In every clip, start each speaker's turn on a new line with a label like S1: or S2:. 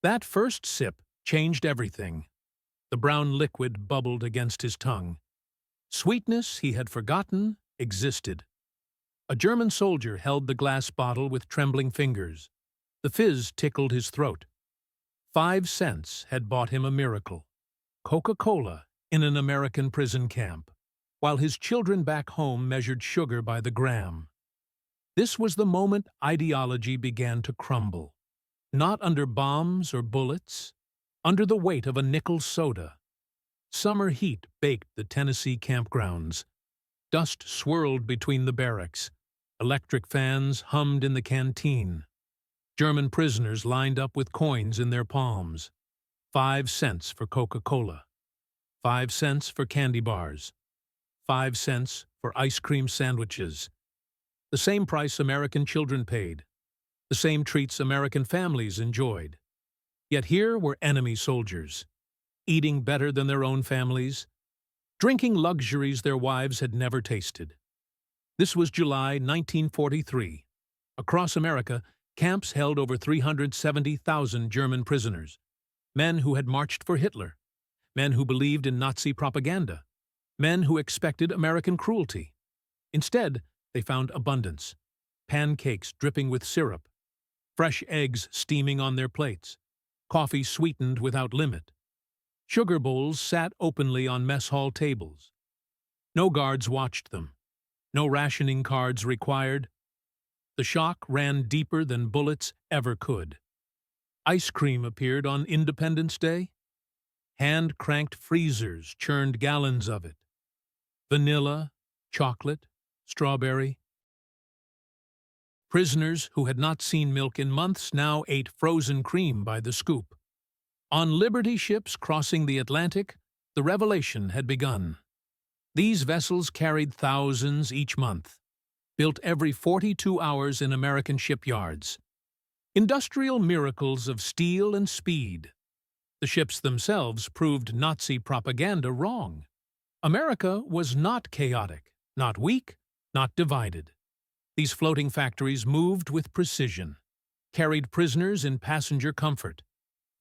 S1: That first sip changed everything. The brown liquid bubbled against his tongue. Sweetness he had forgotten existed. A German soldier held the glass bottle with trembling fingers. The fizz tickled his throat. 5 cents had bought him a miracle. Coca Cola in an American prison camp, while his children back home measured sugar by the gram. This was the moment ideology began to crumble. Not under bombs or bullets, under the weight of a nickel soda. Summer heat baked the Tennessee campgrounds. Dust swirled between the barracks. Electric fans hummed in the canteen. German prisoners lined up with coins in their palms. 5 cents for Coca Cola. 5 cents for candy bars. 5 cents for ice cream sandwiches. The same price American children paid. The same treats American families enjoyed. Yet here were enemy soldiers, eating better than their own families, drinking luxuries their wives had never tasted. This was July 1943. Across America, camps held over 370,000 German prisoners, men who had marched for Hitler, men who believed in Nazi propaganda, men who expected American cruelty. Instead, they found abundance, pancakes dripping with syrup, fresh eggs steaming on their plates, coffee sweetened without limit. Sugar bowls sat openly on mess hall tables. No guards watched them. No rationing cards required. The shock ran deeper than bullets ever could. Ice cream appeared on Independence Day. Hand-cranked freezers churned gallons of it. Vanilla, chocolate, strawberry. Prisoners who had not seen milk in months now ate frozen cream by the scoop. On Liberty ships crossing the Atlantic, the revelation had begun. These vessels carried thousands each month, built every 42 hours in American shipyards. Industrial miracles of steel and speed. The ships themselves proved Nazi propaganda wrong. America was not chaotic, not weak, not divided. These floating factories moved with precision, carried prisoners in passenger comfort,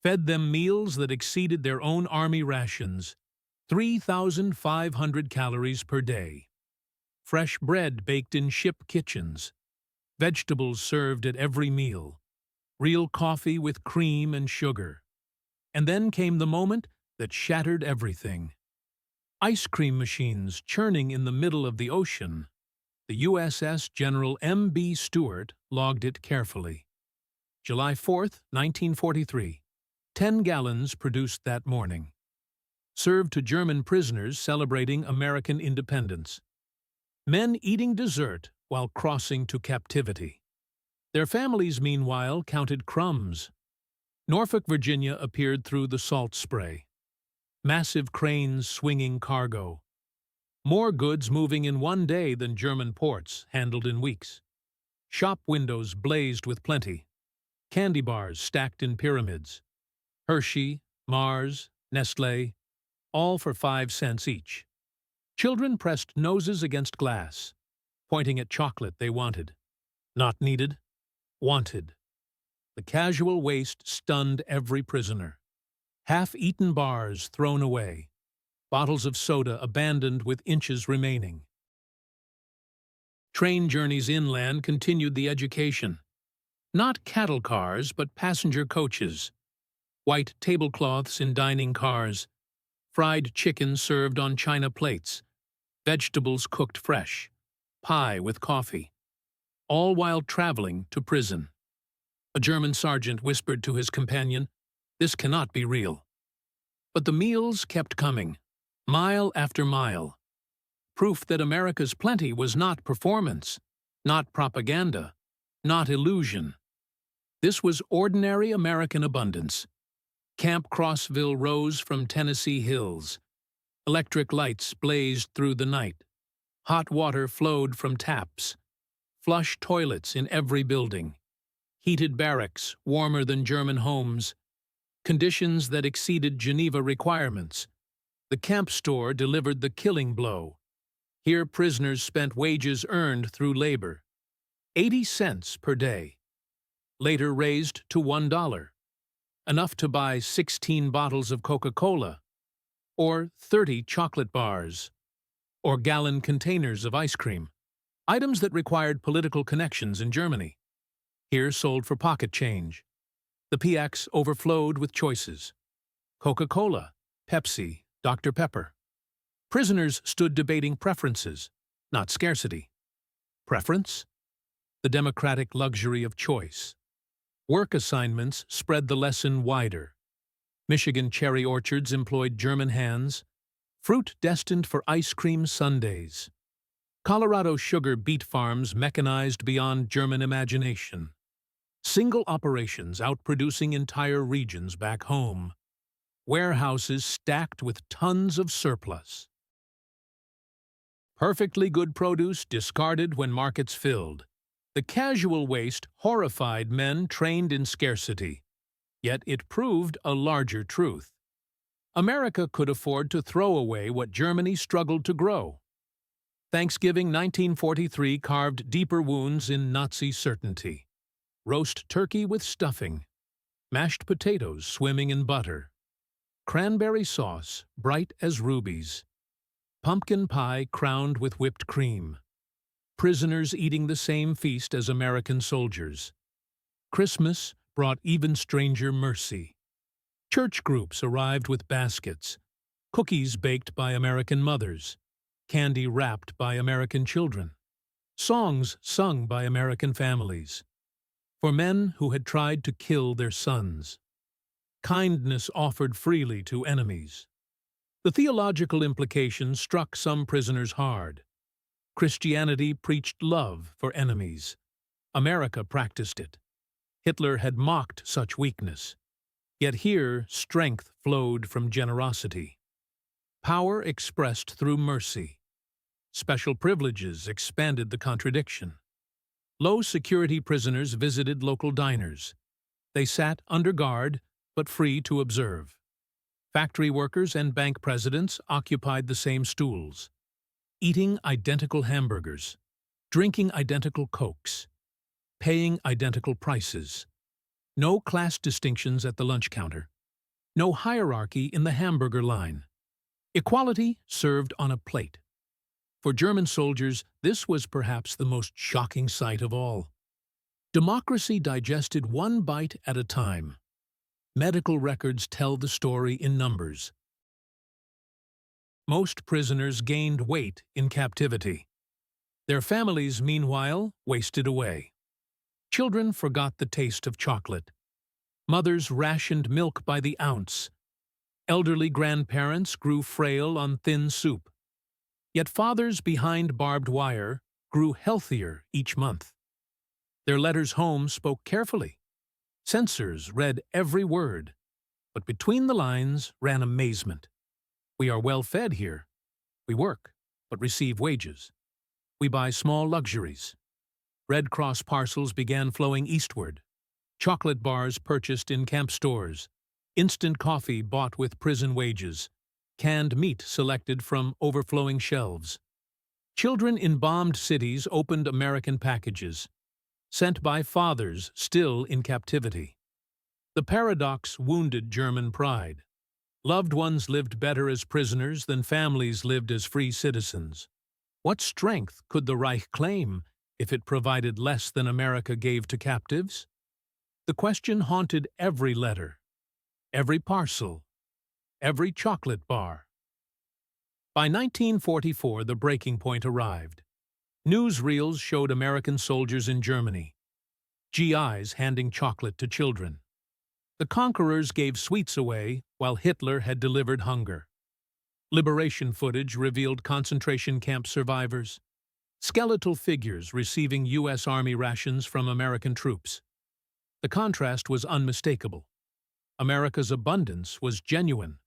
S1: fed them meals that exceeded their own army rations, 3,500 calories per day. Fresh bread baked in ship kitchens, vegetables served at every meal, real coffee with cream and sugar. And then came the moment that shattered everything. Ice cream machines churning in the middle of the ocean. The USS General M.B. Stewart logged it carefully. July 4th, 1943. 10 gallons produced that morning. Served to German prisoners celebrating American independence. Men eating dessert while crossing to captivity. Their families, meanwhile, counted crumbs. Norfolk, Virginia appeared through the salt spray. Massive cranes swinging cargo. More goods moving in one day than German ports handled in weeks. Shop windows blazed with plenty. Candy bars stacked in pyramids. Hershey, Mars, Nestlé, all for 5 cents each. Children pressed noses against glass, pointing at chocolate they wanted. Not needed, wanted. The casual waste stunned every prisoner. Half-eaten bars thrown away. Bottles of soda abandoned with inches remaining. Train journeys inland continued the education. Not cattle cars, but passenger coaches. White tablecloths in dining cars. Fried chicken served on china plates. Vegetables cooked fresh. Pie with coffee. All while traveling to prison. A German sergeant whispered to his companion, "This cannot be real." But the meals kept coming, mile after mile. Proof that America's plenty was not performance, not propaganda, not illusion. This was ordinary American abundance. Camp Crossville rose from Tennessee hills. Electric lights blazed through the night. Hot water flowed from taps. Flush toilets in every building. Heated barracks, warmer than German homes. Conditions that exceeded Geneva requirements. The camp store delivered the killing blow. Here prisoners spent wages earned through labor. 80 cents per day. Later raised to $1. enough to buy 16 bottles of Coca Cola, or 30 chocolate bars, or gallon containers of ice cream. Items that required political connections in Germany. Here sold for pocket change. The PX overflowed with choices. Coca Cola, Pepsi, Dr. Pepper. Prisoners stood debating preferences, not scarcity. Preference? The democratic luxury of choice. Work assignments spread the lesson wider. Michigan cherry orchards employed German hands. Fruit destined for ice cream sundaes. Colorado sugar beet farms mechanized beyond German imagination. Single operations outproducing entire regions back home. Warehouses stacked with tons of surplus. Perfectly good produce discarded when markets filled. The casual waste horrified men trained in scarcity. Yet it proved a larger truth. America could afford to throw away what Germany struggled to grow. Thanksgiving 1943 carved deeper wounds in Nazi certainty. Roast turkey with stuffing. Mashed potatoes swimming in butter. Cranberry sauce, bright as rubies. Pumpkin pie crowned with whipped cream. Prisoners eating the same feast as American soldiers. Christmas brought even stranger mercy. Church groups arrived with baskets. Cookies baked by American mothers. Candy wrapped by American children. Songs sung by American families. For men who had tried to kill their sons. Kindness offered freely to enemies. The theological implications struck some prisoners hard. Christianity preached love for enemies. America practiced it. Hitler had mocked such weakness. Yet here, strength flowed from generosity. Power expressed through mercy. Special privileges expanded the contradiction. Low-security prisoners visited local diners. They sat under guard, but free to observe. Factory workers and bank presidents occupied the same stools, eating identical hamburgers, drinking identical Cokes, paying identical prices. No class distinctions at the lunch counter. No hierarchy in the hamburger line. Equality served on a plate. For German soldiers, this was perhaps the most shocking sight of all. Democracy digested one bite at a time. Medical records tell the story in numbers. Most prisoners gained weight in captivity. Their families, meanwhile, wasted away. Children forgot the taste of chocolate. Mothers rationed milk by the ounce. Elderly grandparents grew frail on thin soup. Yet fathers behind barbed wire grew healthier each month. Their letters home spoke carefully. Censors read every word, but between the lines ran amazement. We are well fed here. We work, but receive wages. We buy small luxuries. Red Cross parcels began flowing eastward. Chocolate bars purchased in camp stores. Instant coffee bought with prison wages. Canned meat selected from overflowing shelves. Children in bombed cities opened American packages, sent by fathers still in captivity. The paradox wounded German pride. Loved ones lived better as prisoners than families lived as free citizens. What strength could the Reich claim if it provided less than America gave to captives? The question haunted every letter, every parcel, every chocolate bar. By 1944, the breaking point arrived. Newsreels showed American soldiers in Germany, GIs handing chocolate to children. The conquerors gave sweets away while Hitler had delivered hunger. Liberation footage revealed concentration camp survivors, skeletal figures receiving U.S. Army rations from American troops. The contrast was unmistakable. America's abundance was genuine.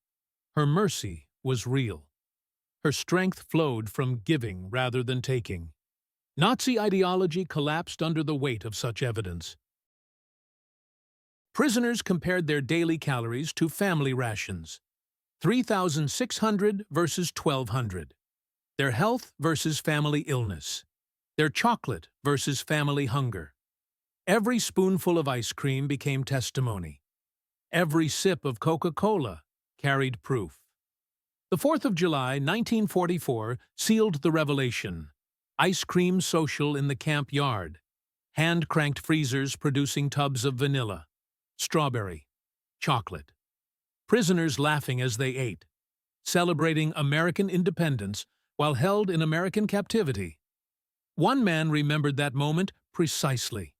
S1: Her mercy was real. Her strength flowed from giving rather than taking. Nazi ideology collapsed under the weight of such evidence. Prisoners compared their daily calories to family rations. 3,600 versus 1,200. Their health versus family illness. Their chocolate versus family hunger. Every spoonful of ice cream became testimony. Every sip of Coca Cola carried proof. The 4th of July, 1944, sealed the revelation. Ice cream social in the camp yard. Hand-cranked freezers producing tubs of vanilla, strawberry, chocolate. Prisoners laughing as they ate, celebrating American independence while held in American captivity. One man remembered that moment precisely.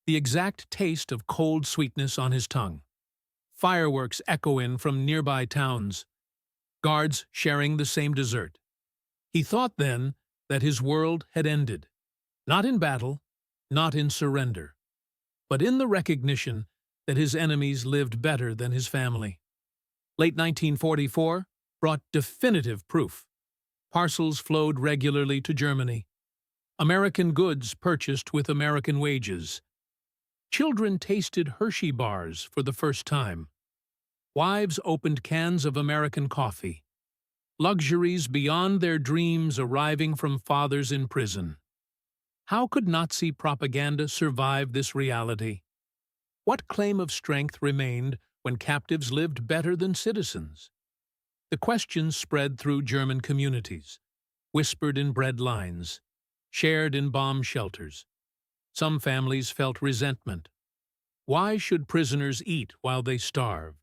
S1: The exact taste of cold sweetness on his tongue. Fireworks echoing from nearby towns. Guards sharing the same dessert. He thought then that his world had ended. Not in battle, not in surrender, but in the recognition that his enemies lived better than his family. Late 1944 brought definitive proof. Parcels flowed regularly to Germany. American goods purchased with American wages. Children tasted Hershey bars for the first time. Wives opened cans of American coffee. Luxuries beyond their dreams arriving from fathers in prison. How could Nazi propaganda survive this reality? What claim of strength remained when captives lived better than citizens? The questions spread through German communities, whispered in bread lines, shared in bomb shelters. Some families felt resentment. Why should prisoners eat while they starved?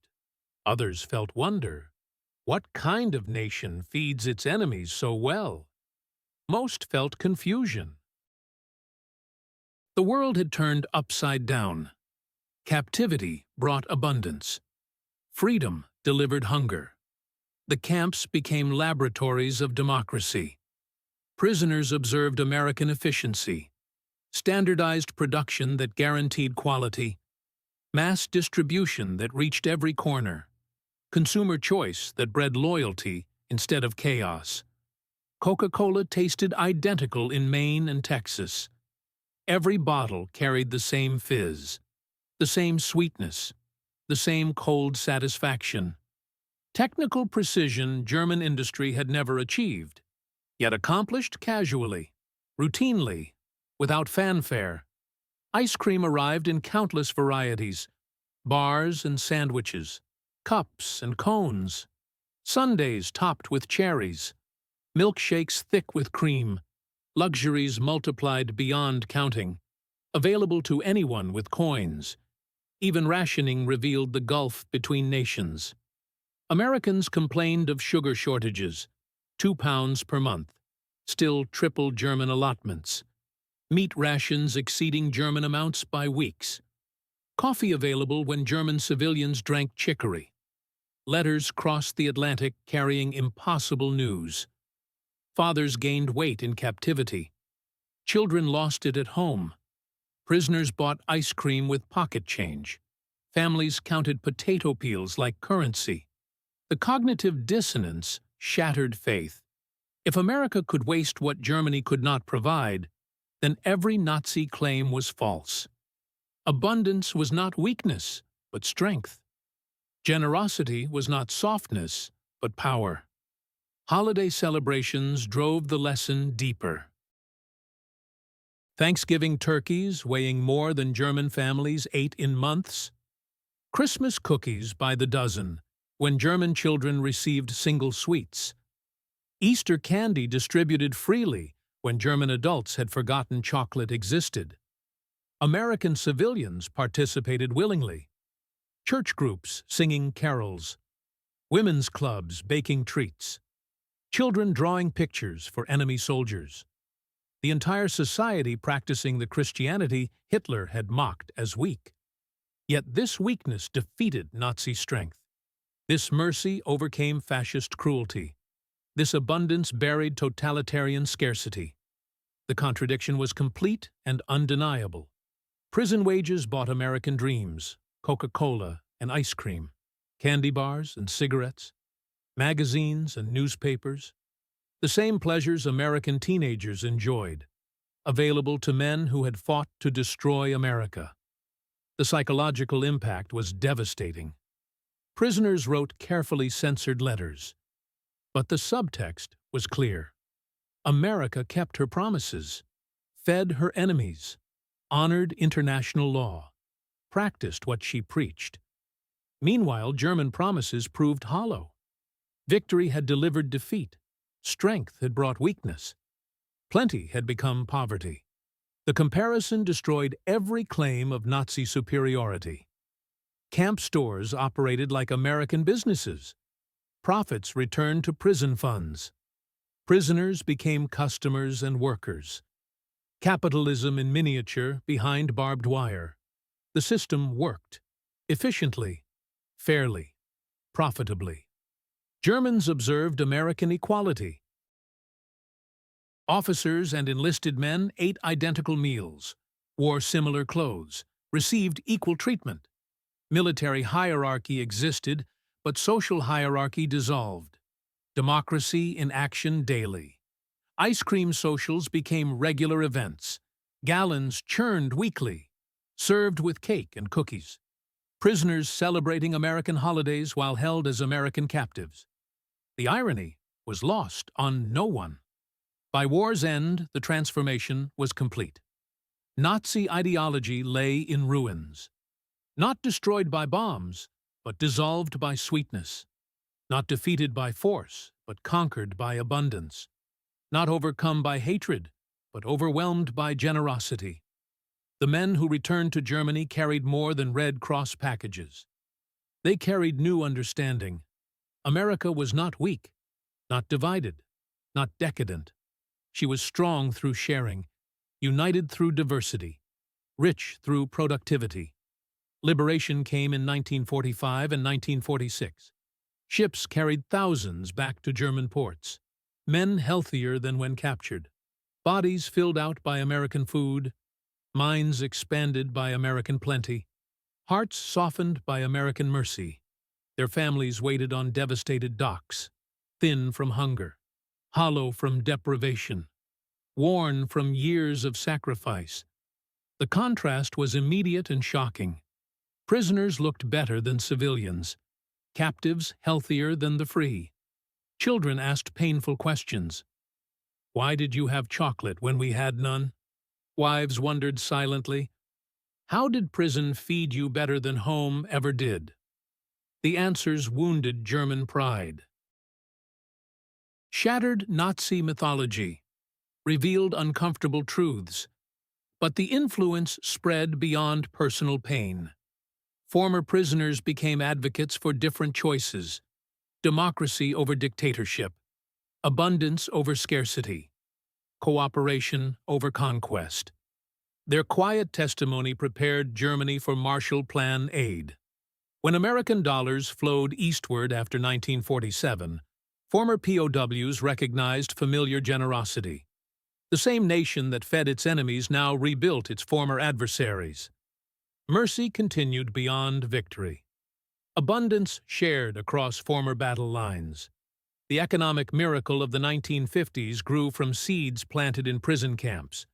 S1: Others felt wonder. What kind of nation feeds its enemies so well? Most felt confusion. The world had turned upside down. Captivity brought abundance. Freedom delivered hunger. The camps became laboratories of democracy. Prisoners observed American efficiency, standardized production that guaranteed quality, mass distribution that reached every corner, consumer choice that bred loyalty instead of chaos. Coca Cola tasted identical in Maine and Texas. Every bottle carried the same fizz, the same sweetness, the same cold satisfaction. Technical precision German industry had never achieved, yet accomplished casually, routinely, without fanfare. Ice cream arrived in countless varieties, bars and sandwiches, cups and cones, sundaes topped with cherries, milkshakes thick with cream, luxuries multiplied beyond counting, available to anyone with coins. Even rationing revealed the gulf between nations. Americans complained of sugar shortages, 2 pounds per month, still triple German allotments. Meat rations exceeding German amounts by weeks. Coffee available when German civilians drank chicory. Letters crossed the Atlantic carrying impossible news. Fathers gained weight in captivity. Children lost it at home. Prisoners bought ice cream with pocket change. Families counted potato peels like currency. The cognitive dissonance shattered faith. If America could waste what Germany could not provide, then every Nazi claim was false. Abundance was not weakness, but strength. Generosity was not softness, but power. Holiday celebrations drove the lesson deeper. Thanksgiving turkeys weighing more than German families ate in months. Christmas cookies by the dozen, when German children received single sweets. Easter candy distributed freely when German adults had forgotten chocolate existed. American civilians participated willingly. Church groups singing carols. Women's clubs baking treats. Children drawing pictures for enemy soldiers. The entire society practicing the Christianity Hitler had mocked as weak. Yet this weakness defeated Nazi strength. This mercy overcame fascist cruelty. This abundance buried totalitarian scarcity. The contradiction was complete and undeniable. Prison wages bought American dreams, Coca Cola and ice cream, candy bars and cigarettes, magazines and newspapers. The same pleasures American teenagers enjoyed, available to men who had fought to destroy America. The psychological impact was devastating. Prisoners wrote carefully censored letters. But the subtext was clear. America kept her promises, fed her enemies, honored international law, practiced what she preached. Meanwhile, German promises proved hollow. Victory had delivered defeat. Strength had brought weakness. Plenty had become poverty. The comparison destroyed every claim of Nazi superiority. Camp stores operated like American businesses. Profits returned to prison funds. Prisoners became customers and workers. Capitalism in miniature behind barbed wire. The system worked. Efficiently, fairly, profitably. Germans observed American equality. Officers and enlisted men ate identical meals, wore similar clothes, received equal treatment. Military hierarchy existed, but social hierarchy dissolved. Democracy in action daily. Ice cream socials became regular events. Gallons churned weekly, served with cake and cookies. Prisoners celebrating American holidays while held as American captives. The irony was lost on no one. By war's end, the transformation was complete. Nazi ideology lay in ruins. Not destroyed by bombs, but dissolved by sweetness. Not defeated by force, but conquered by abundance. Not overcome by hatred, but overwhelmed by generosity. The men who returned to Germany carried more than Red Cross packages. They carried new understanding. America was not weak, not divided, not decadent. She was strong through sharing, united through diversity, rich through productivity. Liberation came in 1945 and 1946. Ships carried thousands back to German ports. Men healthier than when captured. Bodies filled out by American food. Minds expanded by American plenty. Hearts softened by American mercy. Their families waited on devastated docks, thin from hunger, hollow from deprivation, worn from years of sacrifice. The contrast was immediate and shocking. Prisoners looked better than civilians. Captives healthier than the free. Children asked painful questions. Why did you have chocolate when we had none? Wives wondered silently. How did prison feed you better than home ever did? The answers wounded German pride. Shattered Nazi mythology, revealed uncomfortable truths, but the influence spread beyond personal pain. Former prisoners became advocates for different choices: democracy over dictatorship, abundance over scarcity, cooperation over conquest. Their quiet testimony prepared Germany for Marshall Plan aid. When American dollars flowed eastward after 1947, former POWs recognized familiar generosity. The same nation that fed its enemies now rebuilt its former adversaries. Mercy continued beyond victory. Abundance shared across former battle lines. The economic miracle of the 1950s grew from seeds planted in prison camps.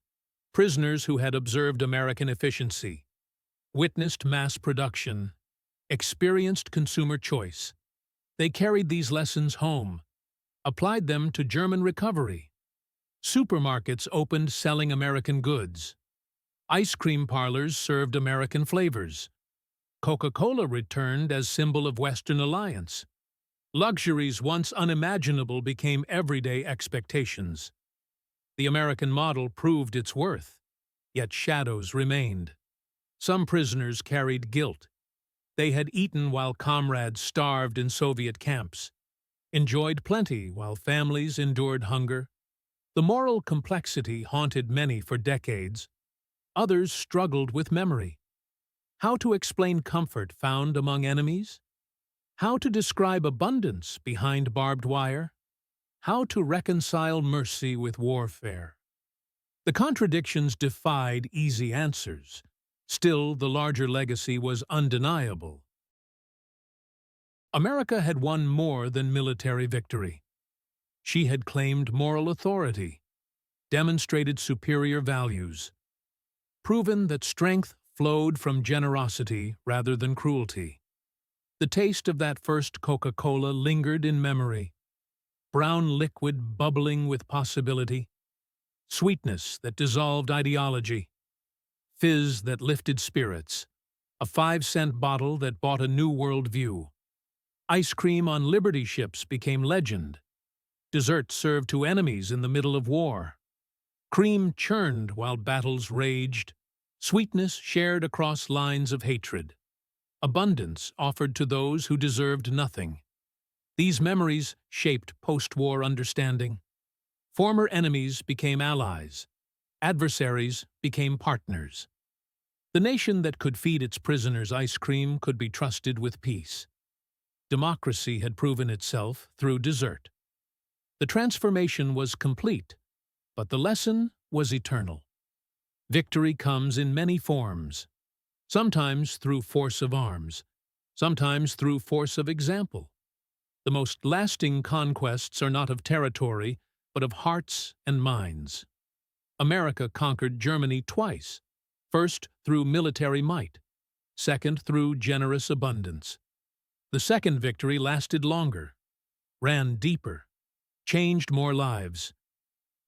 S1: Prisoners who had observed American efficiency, witnessed mass production, experienced consumer choice. They carried these lessons home, applied them to German recovery. Supermarkets opened selling American goods. Ice cream parlors served American flavors. Coca Cola returned as symbol of Western alliance. Luxuries once unimaginable became everyday expectations. The American model proved its worth, yet shadows remained. Some prisoners carried guilt. They had eaten while comrades starved in Soviet camps, enjoyed plenty while families endured hunger. The moral complexity haunted many for decades. Others struggled with memory. How to explain comfort found among enemies? How to describe abundance behind barbed wire? How to reconcile mercy with warfare? The contradictions defied easy answers. Still, the larger legacy was undeniable. America had won more than military victory. She had claimed moral authority, demonstrated superior values, proven that strength flowed from generosity rather than cruelty. The taste of that first Coca Cola lingered in memory. Brown liquid bubbling with possibility. Sweetness that dissolved ideology. Fizz that lifted spirits. a 5-cent bottle that bought a new worldview. Ice cream on Liberty ships became legend. Dessert served to enemies in the middle of war. Cream churned while battles raged. Sweetness shared across lines of hatred. Abundance offered to those who deserved nothing. These memories shaped post-war understanding. Former enemies became allies. Adversaries became partners. The nation that could feed its prisoners ice cream could be trusted with peace. Democracy had proven itself through dessert. The transformation was complete, but the lesson was eternal. Victory comes in many forms, sometimes through force of arms, sometimes through force of example. The most lasting conquests are not of territory, but of hearts and minds. America conquered Germany twice, first through military might, second through generous abundance. The second victory lasted longer, ran deeper, changed more lives,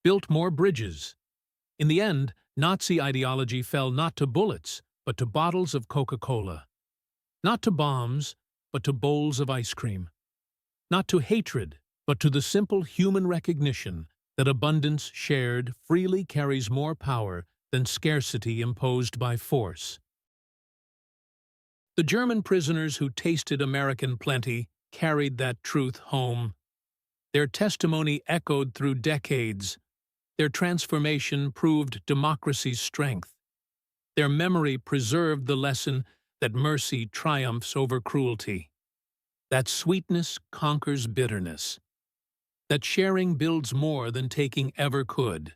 S1: built more bridges. In the end, Nazi ideology fell not to bullets, but to bottles of Coca Cola. Not to bombs, but to bowls of ice cream. Not to hatred, but to the simple human recognition that abundance shared freely carries more power than scarcity imposed by force. The German prisoners who tasted American plenty carried that truth home. Their testimony echoed through decades. Their transformation proved democracy's strength. Their memory preserved the lesson that mercy triumphs over cruelty, that sweetness conquers bitterness, that sharing builds more than taking ever could.